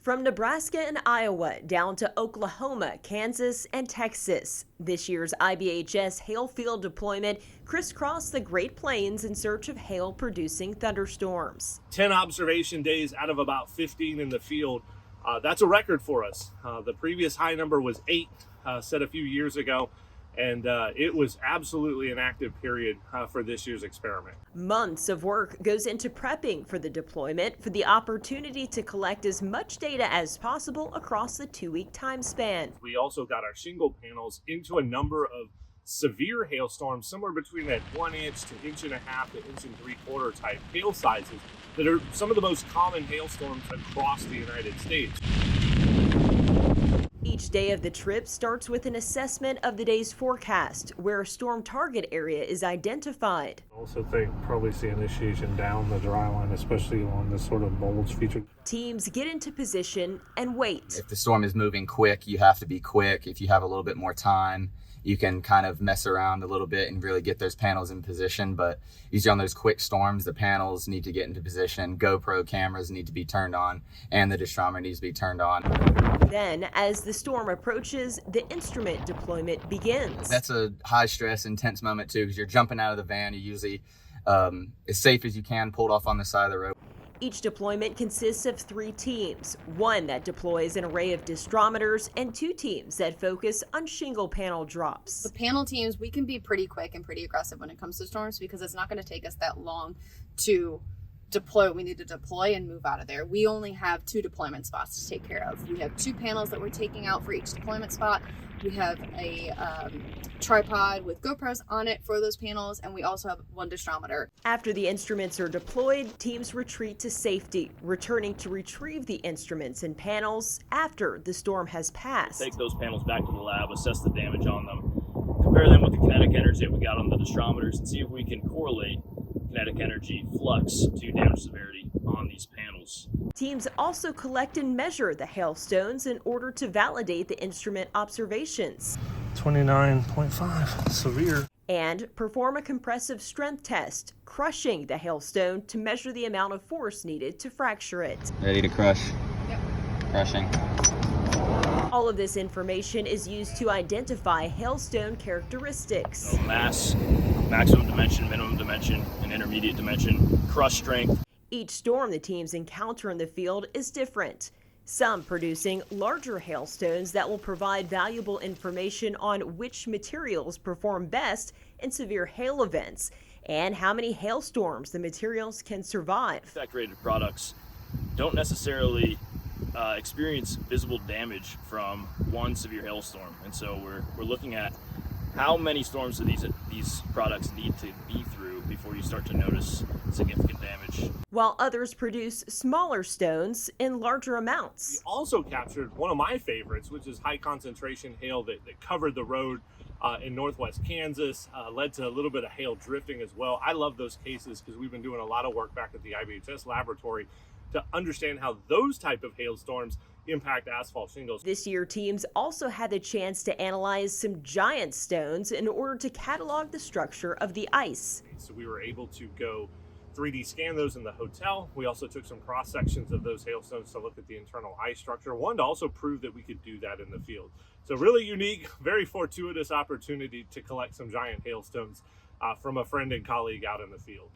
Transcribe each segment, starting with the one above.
From Nebraska and Iowa down to Oklahoma, Kansas, and Texas, this year's IBHS Hail Field deployment crisscrossed the Great Plains in search of hail-producing thunderstorms. 10 observation days out of about 15 in the field. That's a record for us. The previous high number was 8, set a few years ago. And it was absolutely an active period for this year's experiment. Months of work goes into prepping for the deployment for the opportunity to collect as much data as possible across the 2-week time span. We also got our shingle panels into a number of severe hailstorms, somewhere between that 1 inch to 1.5 inches to 1.75 inches type hail sizes that are some of the most common hailstorms across the United States. Each day of the trip starts with an assessment of the day's forecast, where a storm target area is identified. I also think probably see initiation down the dry line, especially along this sort of bulge feature. Teams get into position and wait. If the storm is moving quick, you have to be quick. If you have a little bit more time, you can kind of mess around a little bit and really get those panels in position. But usually on those quick storms, the panels need to get into position. GoPro cameras need to be turned on, and the disdrometer needs to be turned on. Then, as the storm approaches, the instrument deployment begins. That's a high stress, intense moment too, because you're jumping out of the van. You usually, as safe as you can, pulled off on the side of the road. Each deployment consists of 3 teams, one that deploys an array of disdrometers and 2 teams that focus on shingle panel drops. The panel teams, we can be pretty quick and pretty aggressive when it comes to storms because it's not going to take us that long to deploy what we need to deploy and move out of there. We only have 2 deployment spots to take care of. We have 2 panels that we're taking out for each deployment spot. We have a tripod with GoPros on it for those panels, and we also have 1 disdrometer. After the instruments are deployed, teams retreat to safety, returning to retrieve the instruments and panels after the storm has passed. Take those panels back to the lab, assess the damage on them, compare them with the kinetic energy that we got on the disdrometers, and see if we can correlate kinetic energy, flux, to damage severity on these panels. Teams also collect and measure the hailstones in order to validate the instrument observations. 29.5, severe. And perform a compressive strength test, crushing the hailstone to measure the amount of force needed to fracture it. Ready to crush. Yep. Crushing. All of this information is used to identify hailstone characteristics. So mass, maximum dimension, minimum dimension, and intermediate dimension, crush strength. Each storm the teams encounter in the field is different, some producing larger hailstones that will provide valuable information on which materials perform best in severe hail events and how many hailstorms the materials can survive. Impact-rated products don't necessarily experience visible damage from one severe hailstorm, and so we're looking at how many storms do these products need to be through before you start to notice significant damage. While others produce smaller stones in larger amounts. We also captured one of my favorites, which is high concentration hail that covered the road in northwest Kansas, led to a little bit of hail drifting as well. I love those cases because we've been doing a lot of work back at the IBHS laboratory to understand how those type of hailstorms impact asphalt shingles. This year, teams also had the chance to analyze some giant stones in order to catalog the structure of the ice. So we were able to go 3D scan those in the hotel. We also took some cross sections of those hailstones to look at the internal ice structure. One, to also prove that we could do that in the field. So really unique, very fortuitous opportunity to collect some giant hailstones from a friend and colleague out in the field.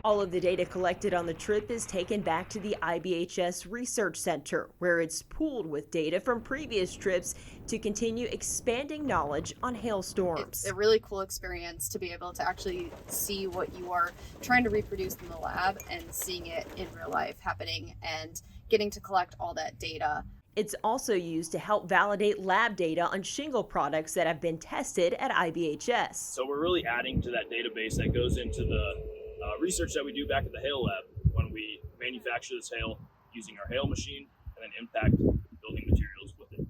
All of the data collected on the trip is taken back to the IBHS Research Center, where it's pooled with data from previous trips to continue expanding knowledge on hailstorms. It's a really cool experience to be able to actually see what you are trying to reproduce in the lab and seeing it in real life happening and getting to collect all that data. It's also used to help validate lab data on shingle products that have been tested at IBHS. So we're really adding to that database that goes into the research that we do back at the hail lab when we manufacture this hail using our hail machine and then impact building materials with it.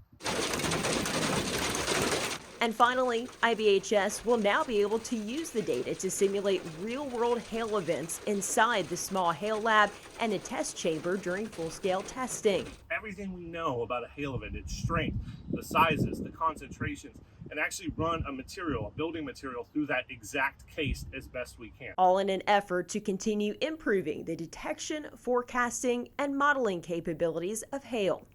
And finally, IBHS will now be able to use the data to simulate real-world hail events inside the small hail lab and a test chamber during full-scale testing. Everything we know about a hail event, its strength, the sizes, the concentrations, and actually run a building material through that exact case as best we can. All in an effort to continue improving the detection, forecasting, and modeling capabilities of hail.